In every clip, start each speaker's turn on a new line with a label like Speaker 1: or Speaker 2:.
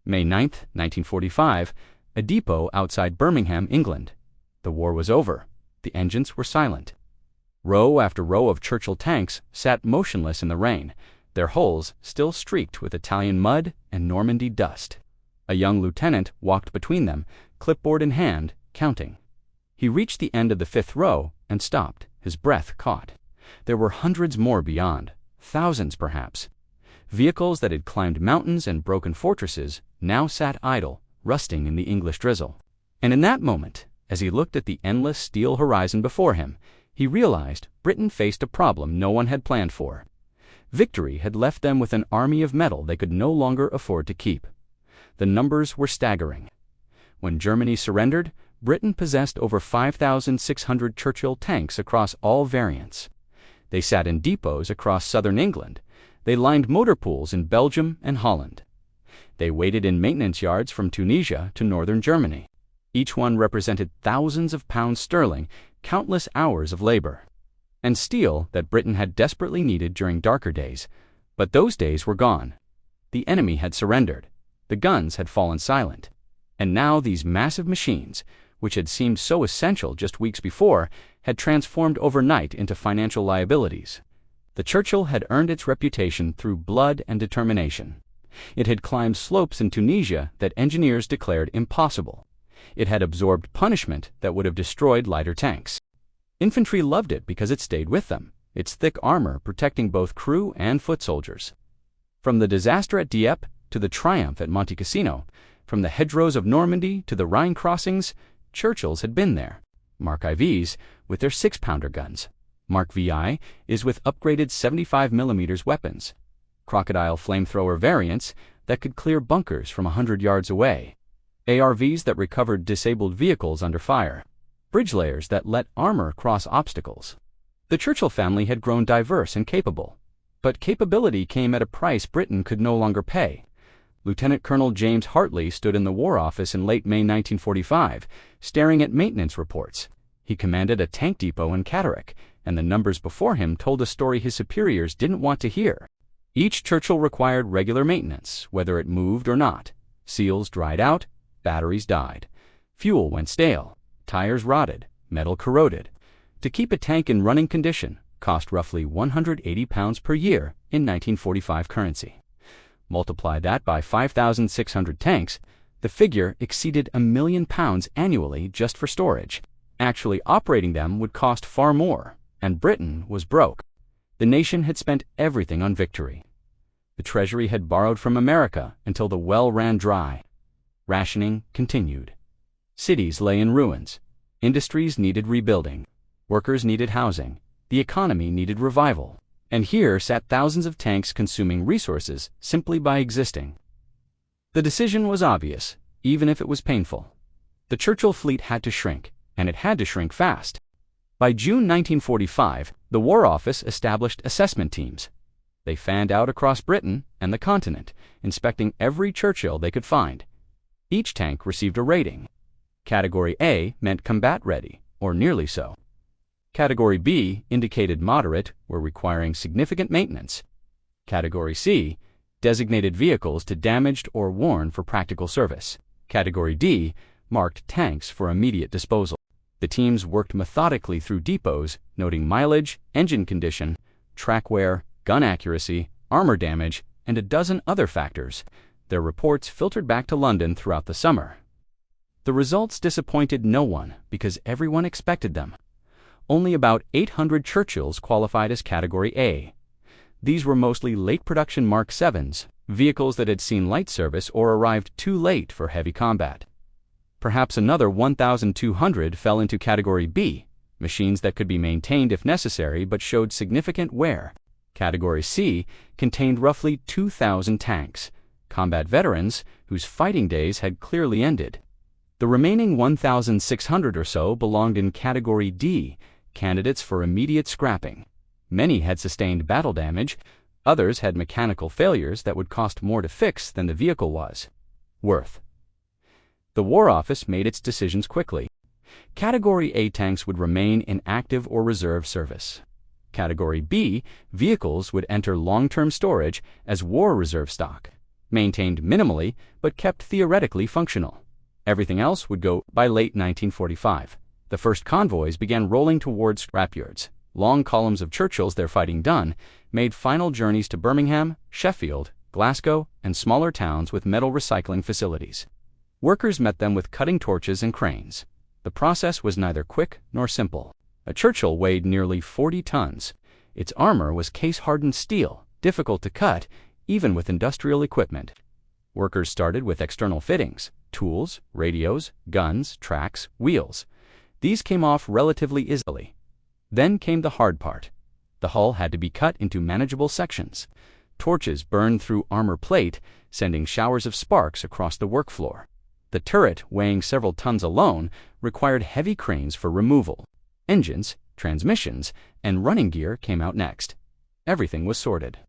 Speaker 1: May 9, 1945, a depot outside Birmingham, England. The war was over. The engines were silent. Row after row of Churchill tanks sat motionless in the rain, their hulls still streaked with Italian mud and Normandy dust. A young lieutenant walked between them, clipboard in hand, counting. He reached the end of the fifth row and stopped, his breath caught. There were hundreds more beyond, thousands perhaps. Vehicles that had climbed mountains and broken fortresses now sat idle, rusting in the English drizzle. And in that moment, as he looked at the endless steel horizon before him, he realized Britain faced a problem no one had planned for. Victory had left them with an army of metal they could no longer afford to keep. The numbers were staggering. When Germany surrendered, Britain possessed over 5,600 Churchill tanks across all variants. They sat in depots across southern England. They lined motor pools in Belgium and Holland. They waited in maintenance yards from Tunisia to northern Germany. Each one represented thousands of pounds sterling, countless hours of labor, and steel that Britain had desperately needed during darker days. But those days were gone. The enemy had surrendered. The guns had fallen silent. And now these massive machines, which had seemed so essential just weeks before, had transformed overnight into financial liabilities. The Churchill had earned its reputation through blood and determination. It had climbed slopes in Tunisia that engineers declared impossible. It had absorbed punishment that would have destroyed lighter tanks. Infantry loved it because it stayed with them, its thick armor protecting both crew and foot soldiers. From the disaster at Dieppe to the triumph at Monte Cassino, from the hedgerows of Normandy to the Rhine crossings, Churchills had been there. Mark IVs with their 6-pounder guns. Mark VI is with upgraded 75mm weapons. Crocodile flamethrower variants that could clear bunkers from 100 yards away. ARVs that recovered disabled vehicles under fire. Bridge layers that let armor cross obstacles. The Churchill family had grown diverse and capable. But capability came at a price Britain could no longer pay. Lieutenant Colonel James Hartley stood in the War Office in late May 1945, staring at maintenance reports. He commanded a tank depot in Catterick, and the numbers before him told a story his superiors didn't want to hear. Each Churchill required regular maintenance, whether it moved or not. Seals dried out, batteries died. Fuel went stale, tires rotted, metal corroded. To keep a tank in running condition cost roughly £180 per year in 1945 currency. Multiply that by 5,600 tanks, the figure exceeded £1 million annually just for storage. Actually operating them would cost far more, and Britain was broke. The nation had spent everything on victory. The Treasury had borrowed from America until the well ran dry. Rationing continued. Cities lay in ruins. Industries needed rebuilding. Workers needed housing. The economy needed revival. And here sat thousands of tanks consuming resources simply by existing. The decision was obvious, even if it was painful. The Churchill fleet had to shrink, and it had to shrink fast. By June 1945, the War Office established assessment teams. They fanned out across Britain and the continent, inspecting every Churchill they could find. Each tank received a rating. Category A meant combat ready, or nearly so. Category B indicated moderate, were requiring significant maintenance. Category C designated vehicles to damaged or worn for practical service. Category D marked tanks for immediate disposal. The teams worked methodically through depots, noting mileage, engine condition, track wear, gun accuracy, armor damage, and a dozen other factors. Their reports filtered back to London throughout the summer. The results disappointed no one because everyone expected them. Only about 800 Churchills qualified as Category A. These were mostly late production Mark 7s, vehicles that had seen light service or arrived too late for heavy combat. Perhaps another 1,200 fell into Category B, machines that could be maintained if necessary but showed significant wear. Category C contained roughly 2,000 tanks, combat veterans whose fighting days had clearly ended. The remaining 1,600 or so belonged in Category D, candidates for immediate scrapping. Many had sustained battle damage, others had mechanical failures that would cost more to fix than the vehicle was worth. The War Office made its decisions quickly. Category A tanks would remain in active or reserve service. Category B vehicles would enter long-term storage as war reserve stock. maintained minimally but kept theoretically functional. Everything else would go by late 1945. The first convoys began rolling towards scrapyards. Long columns of Churchills, their fighting done, made final journeys to Birmingham, Sheffield, Glasgow, and smaller towns with metal recycling facilities. Workers met them with cutting torches and cranes. The process was neither quick nor simple. A Churchill weighed nearly 40 tons. Its armor was case-hardened steel, difficult to cut, even with industrial equipment. Workers started with external fittings: tools, radios, guns, tracks, wheels. These came off relatively easily. Then came the hard part. The hull had to be cut into manageable sections. Torches burned through armor plate, sending showers of sparks across the work floor. The turret, weighing several tons alone, required heavy cranes for removal. Engines, transmissions, and running gear came out next. Everything was sorted.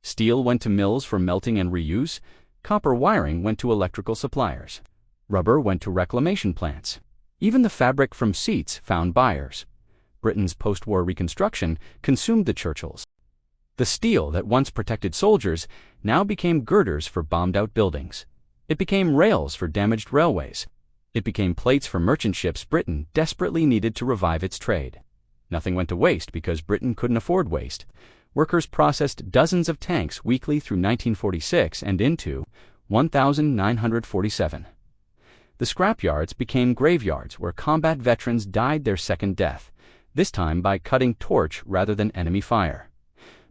Speaker 1: Steel went to mills for melting and reuse. Copper wiring went to electrical suppliers. Rubber went to reclamation plants. Even the fabric from seats found buyers. Britain's post-war reconstruction consumed the Churchills. The steel that once protected soldiers now became girders for bombed-out buildings. It became rails for damaged railways. It became plates for merchant ships Britain desperately needed to revive its trade. Nothing went to waste because Britain couldn't afford waste. Workers processed dozens of tanks weekly through 1946 and into 1947. The scrapyards became graveyards where combat veterans died their second death, this time by cutting torch rather than enemy fire.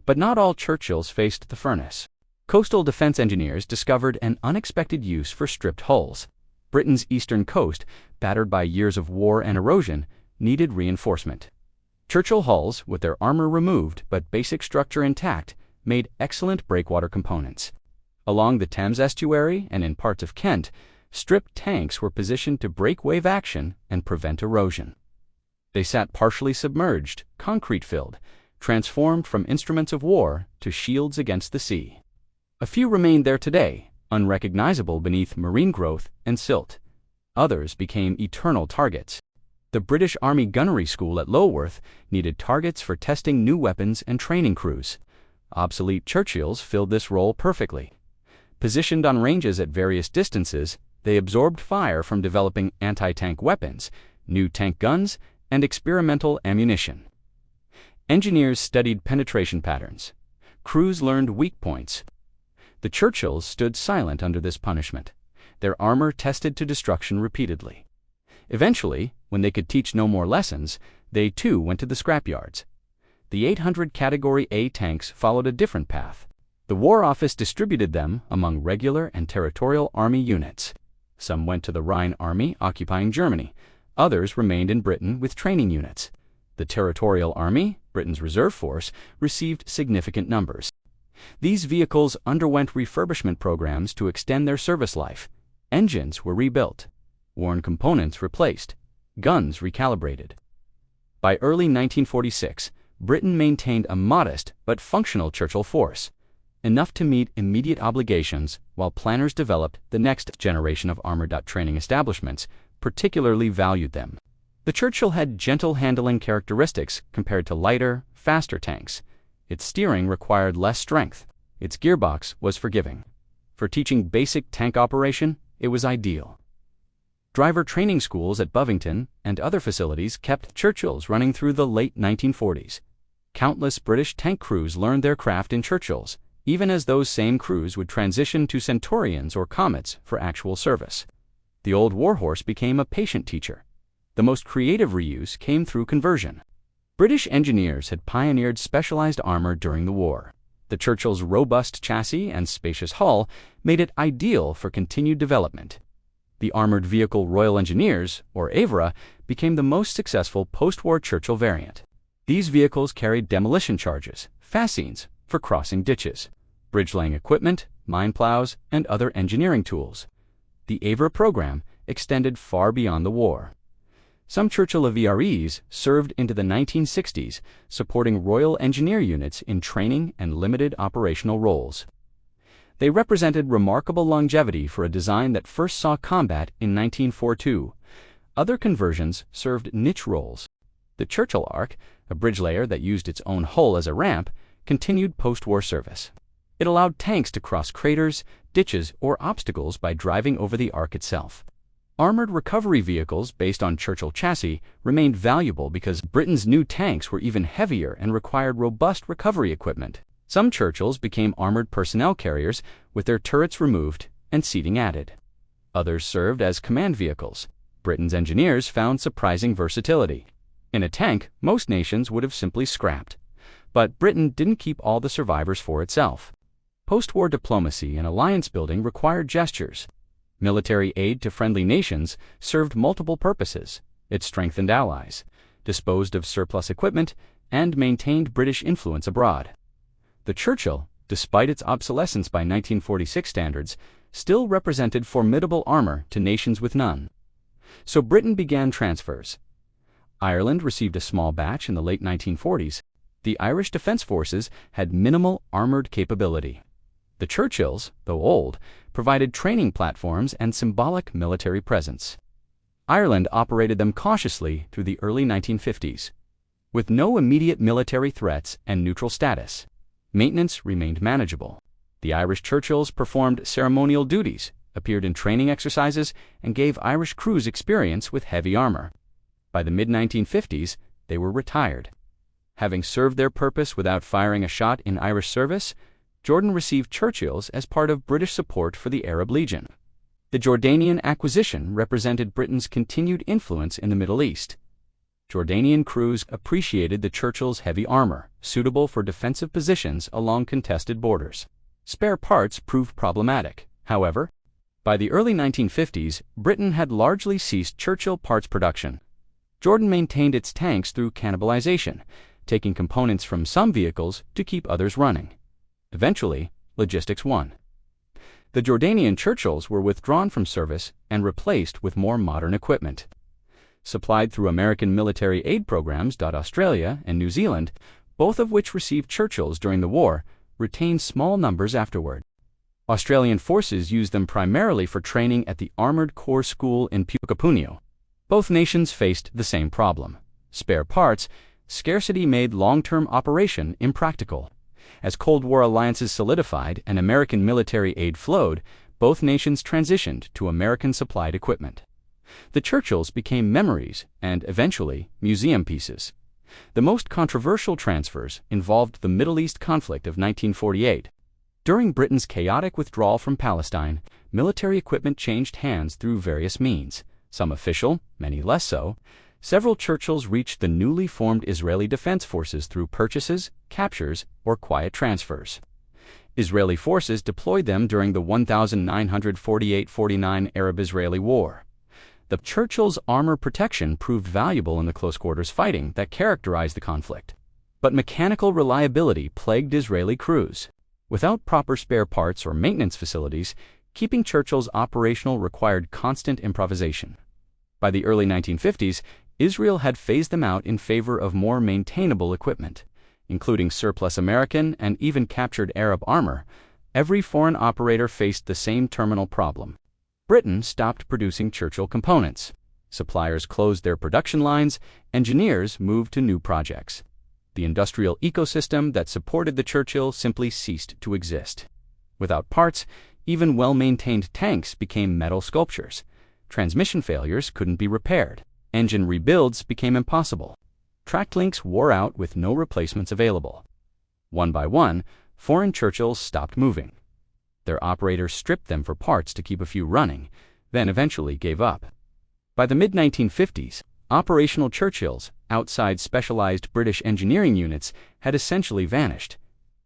Speaker 1: But not all Churchills faced the furnace. Coastal defense engineers discovered an unexpected use for stripped hulls. Britain's eastern coast, battered by years of war and erosion, needed reinforcement. Churchill hulls, with their armor removed but basic structure intact, made excellent breakwater components. Along the Thames estuary and in parts of Kent, stripped tanks were positioned to break wave action and prevent erosion. They sat partially submerged, concrete-filled, transformed from instruments of war to shields against the sea. A few remained there today, unrecognizable beneath marine growth and silt. Others became eternal targets. The British Army Gunnery School at Lulworth needed targets for testing new weapons and training crews. Obsolete Churchills filled this role perfectly. Positioned on ranges at various distances, they absorbed fire from developing anti-tank weapons, new tank guns, and experimental ammunition. Engineers studied penetration patterns. Crews learned weak points. The Churchills stood silent under this punishment, their armor tested to destruction repeatedly. Eventually, when they could teach no more lessons, they too went to the scrapyards. The 800 Category A tanks followed a different path. The War Office distributed them among regular and Territorial Army units. Some went to the Rhine Army occupying Germany. Others remained in Britain with training units. The Territorial Army, Britain's reserve force, received significant numbers. These vehicles underwent refurbishment programs to extend their service life. Engines were rebuilt, worn components replaced, guns recalibrated. By early 1946, Britain maintained a modest but functional Churchill force, enough to meet immediate obligations while planners developed the next generation of armored training establishments, particularly valued them. The Churchill had gentle handling characteristics compared to lighter, faster tanks. Its steering required less strength. Its gearbox was forgiving. For teaching basic tank operation, it was ideal. Driver training schools at Bovington and other facilities kept Churchills running through the late 1940s. Countless British tank crews learned their craft in Churchills, even as those same crews would transition to Centurions or Comets for actual service. The old warhorse became a patient teacher. The most creative reuse came through conversion. British engineers had pioneered specialized armor during the war. The Churchill's robust chassis and spacious hull made it ideal for continued development. The Armored Vehicle Royal Engineers, or AVRE, became the most successful post-war Churchill variant. These vehicles carried demolition charges, fascines, for crossing ditches, bridge-laying equipment, mine plows, and other engineering tools. The AVRE program extended far beyond the war. Some Churchill AVREs served into the 1960s, supporting Royal Engineer units in training and limited operational roles. They represented remarkable longevity for a design that first saw combat in 1942. Other conversions served niche roles. The Churchill Ark, a bridge layer that used its own hull as a ramp, continued post-war service. It allowed tanks to cross craters, ditches, or obstacles by driving over the arc itself. Armored recovery vehicles based on Churchill chassis remained valuable because Britain's new tanks were even heavier and required robust recovery equipment. Some Churchills became armored personnel carriers with their turrets removed and seating added. Others served as command vehicles. Britain's engineers found surprising versatility. In a tank, most nations would have simply scrapped. But Britain didn't keep all the survivors for itself. Post-war diplomacy and alliance building required gestures. Military aid to friendly nations served multiple purposes. It strengthened allies, disposed of surplus equipment, and maintained British influence abroad. The Churchill, despite its obsolescence by 1946 standards, still represented formidable armor to nations with none. So Britain began transfers. Ireland received a small batch in the late 1940s. The Irish Defence Forces had minimal armored capability. The Churchills, though old, provided training platforms and symbolic military presence. Ireland operated them cautiously through the early 1950s. With no immediate military threats and neutral status, maintenance remained manageable. The Irish Churchills performed ceremonial duties, appeared in training exercises, and gave Irish crews experience with heavy armor. By the mid-1950s, they were retired. Having served their purpose without firing a shot in Irish service, Jordan received Churchills as part of British support for the Arab Legion. The Jordanian acquisition represented Britain's continued influence in the Middle East. Jordanian crews appreciated the Churchill's heavy armor, suitable for defensive positions along contested borders. Spare parts proved problematic, however. By the early 1950s, Britain had largely ceased Churchill parts production. Jordan maintained its tanks through cannibalization, taking components from some vehicles to keep others running. Eventually, logistics won. The Jordanian Churchills were withdrawn from service and replaced with more modern equipment. Supplied through American military aid programs. Australia and New Zealand, both of which received Churchills during the war, retained small numbers afterward. Australian forces used them primarily for training at the Armoured Corps School in Pukepunio. Both nations faced the same problem. Spare parts, scarcity made long-term operation impractical. As Cold War alliances solidified and American military aid flowed, both nations transitioned to American-supplied equipment. The Churchills became memories and, eventually, museum pieces. The most controversial transfers involved the Middle East conflict of 1948. During Britain's chaotic withdrawal from Palestine, military equipment changed hands through various means, some official, many less so. Several Churchills reached the newly formed Israeli Defense Forces through purchases, captures, or quiet transfers. Israeli forces deployed them during the 1948-49 Arab-Israeli War. The Churchills' armor protection proved valuable in the close-quarters fighting that characterized the conflict. But mechanical reliability plagued Israeli crews. Without proper spare parts or maintenance facilities, keeping Churchills operational required constant improvisation. By the early 1950s, Israel had phased them out in favor of more maintainable equipment, including surplus American and even captured Arab armor. Every foreign operator faced the same terminal problem. Britain stopped producing Churchill components. Suppliers closed their production lines, engineers moved to new projects. The industrial ecosystem that supported the Churchill simply ceased to exist. Without parts, even well-maintained tanks became metal sculptures. Transmission failures couldn't be repaired. Engine rebuilds became impossible. Track links wore out with no replacements available. One by one, foreign Churchills stopped moving. Their operators stripped them for parts to keep a few running, then eventually gave up. By the mid-1950s, operational Churchills, outside specialized British engineering units, had essentially vanished.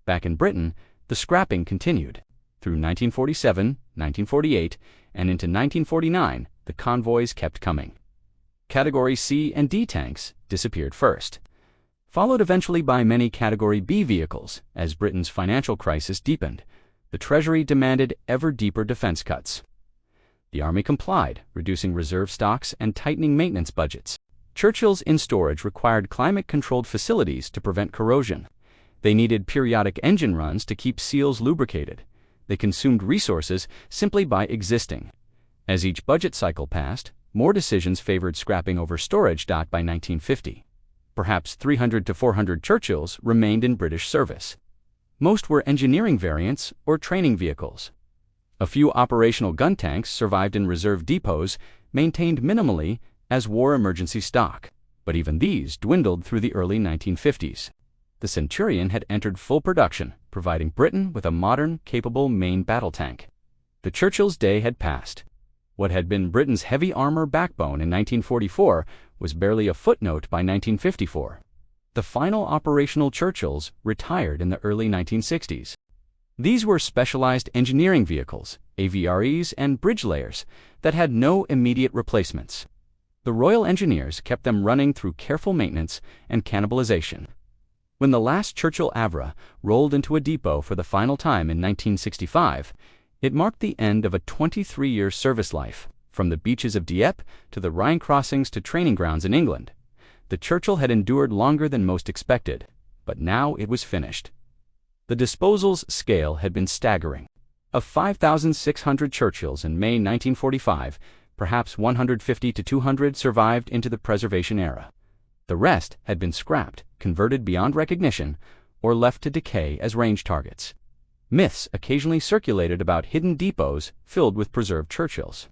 Speaker 1: Back in Britain, the scrapping continued. Through 1947, 1948, and into 1949, the convoys kept coming. Category C and D tanks disappeared first, followed eventually by many Category B vehicles. As Britain's financial crisis deepened, the Treasury demanded ever deeper defense cuts. The Army complied, reducing reserve stocks and tightening maintenance budgets. Churchills in storage required climate-controlled facilities to prevent corrosion. They needed periodic engine runs to keep seals lubricated. They consumed resources simply by existing. As each budget cycle passed, more decisions favored scrapping over storage. By 1950, perhaps 300 to 400 Churchills remained in British service. Most were engineering variants or training vehicles. A few operational gun tanks survived in reserve depots, maintained minimally as war emergency stock, but even these dwindled through the early 1950s. The Centurion had entered full production, providing Britain with a modern, capable main battle tank. The Churchill's day had passed. What had been Britain's heavy armor backbone in 1944 was barely a footnote by 1954. The final operational Churchills retired in the early 1960s. These were specialized engineering vehicles, AVREs and bridge layers, that had no immediate replacements. The Royal Engineers kept them running through careful maintenance and cannibalization. When the last Churchill AVRE rolled into a depot for the final time in 1965, it marked the end of a 23-year service life, from the beaches of Dieppe to the Rhine crossings to training grounds in England. The Churchill had endured longer than most expected, but now it was finished. The disposal's scale had been staggering. Of 5,600 Churchills in May 1945, perhaps 150 to 200 survived into the preservation era. The rest had been scrapped, converted beyond recognition, or left to decay as range targets. Myths occasionally circulated about hidden depots filled with preserved Churchills.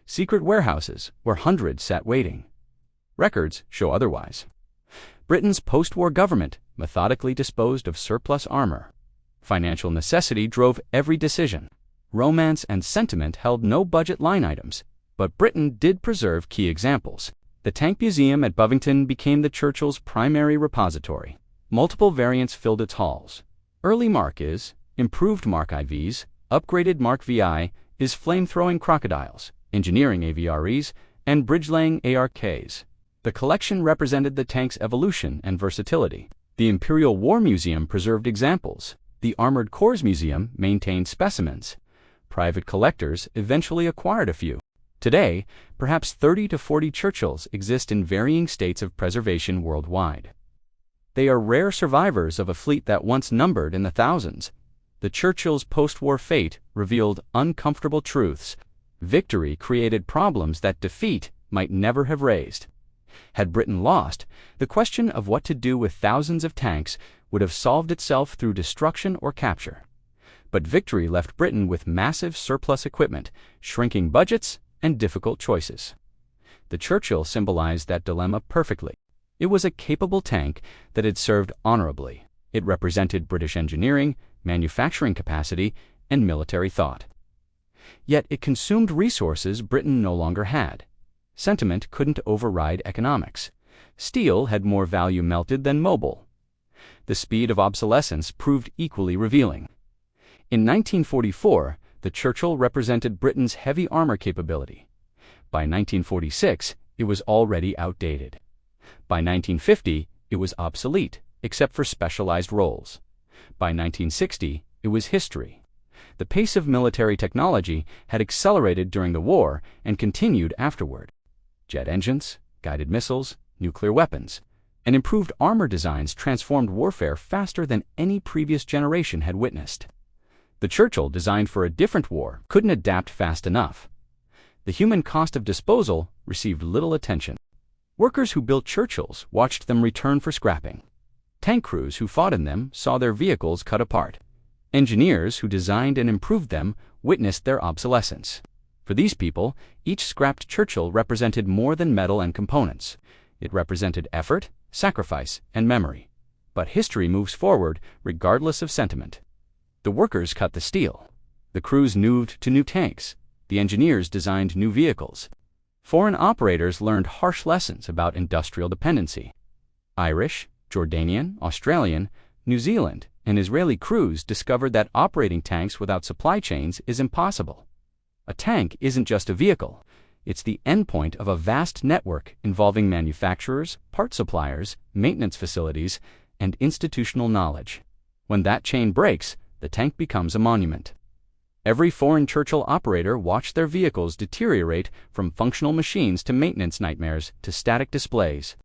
Speaker 1: Secret warehouses where hundreds sat waiting. Records show otherwise. Britain's post-war government methodically disposed of surplus armor. Financial necessity drove every decision. Romance and sentiment held no budget line items, but Britain did preserve key examples. The Tank Museum at Bovington became the Churchill's primary repository. Multiple variants filled its halls. Early Mark Is, improved Mark IVs, upgraded Mark VI is flame-throwing crocodiles, engineering AVREs, and bridge-laying ARKs. The collection represented the tank's evolution and versatility. The Imperial War Museum preserved examples. The Armored Corps Museum maintained specimens. Private collectors eventually acquired a few. Today, perhaps 30 to 40 Churchills exist in varying states of preservation worldwide. They are rare survivors of a fleet that once numbered in the thousands. The Churchill's post-war fate revealed uncomfortable truths. Victory created problems that defeat might never have raised. Had Britain lost, the question of what to do with thousands of tanks would have solved itself through destruction or capture. But victory left Britain with massive surplus equipment, shrinking budgets, and difficult choices. The Churchill symbolized that dilemma perfectly. It was a capable tank that had served honorably. It represented British engineering, manufacturing capacity, and military thought. Yet it consumed resources Britain no longer had. Sentiment couldn't override economics. Steel had more value melted than mobile. The speed of obsolescence proved equally revealing. In 1944, the Churchill represented Britain's heavy armor capability. By 1946, it was already outdated. By 1950, it was obsolete, except for specialized roles. By 1960, it was history. The pace of military technology had accelerated during the war and continued afterward. Jet engines, guided missiles, nuclear weapons, and improved armor designs transformed warfare faster than any previous generation had witnessed. The Churchill, designed for a different war, couldn't adapt fast enough. The human cost of disposal received little attention. Workers who built Churchills watched them return for scrapping. Tank crews who fought in them saw their vehicles cut apart. Engineers who designed and improved them witnessed their obsolescence. For these people, each scrapped Churchill represented more than metal and components. It represented effort, sacrifice, and memory. But history moves forward regardless of sentiment. The workers cut the steel. The crews moved to new tanks. The engineers designed new vehicles. Foreign operators learned harsh lessons about industrial dependency. Irish, Jordanian, Australian, New Zealand, and Israeli crews discovered that operating tanks without supply chains is impossible. A tank isn't just a vehicle. It's the endpoint of a vast network involving manufacturers, part suppliers, maintenance facilities, and institutional knowledge. When that chain breaks, the tank becomes a monument. Every foreign Churchill operator watched their vehicles deteriorate from functional machines to maintenance nightmares to static displays.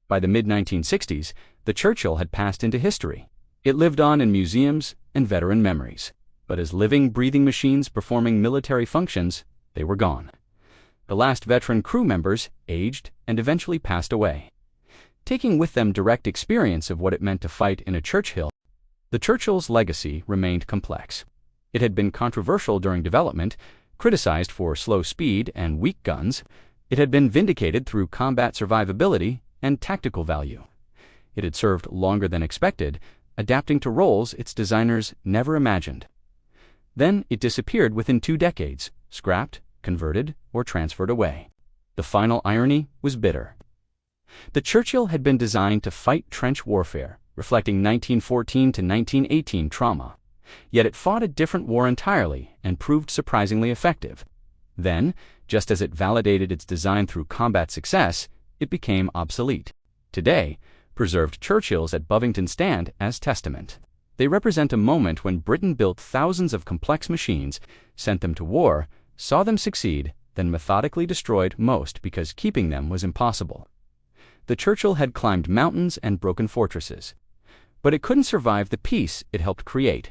Speaker 1: By the mid-1960s, the Churchill had passed into history. It lived on in museums and veteran memories. But as living, breathing machines performing military functions, they were gone. The last veteran crew members aged and eventually passed away, taking with them direct experience of what it meant to fight in a Churchill. The Churchills' legacy remained complex. It had been controversial during development, criticized for slow speed and weak guns. It had been vindicated through combat survivability and tactical value. It had served longer than expected, adapting to roles its designers never imagined. Then it disappeared within 2 decades, scrapped, converted, or transferred away. The final irony was bitter. The Churchill had been designed to fight trench warfare, reflecting 1914 to 1918 trauma. Yet it fought a different war entirely and proved surprisingly effective. Then, just as it validated its design through combat success, it became obsolete. Today, preserved Churchills at Bovington stand as testament. They represent a moment when Britain built thousands of complex machines, sent them to war, saw them succeed, then methodically destroyed most because keeping them was impossible. The Churchill had climbed mountains and broken fortresses, but it couldn't survive the peace it helped create.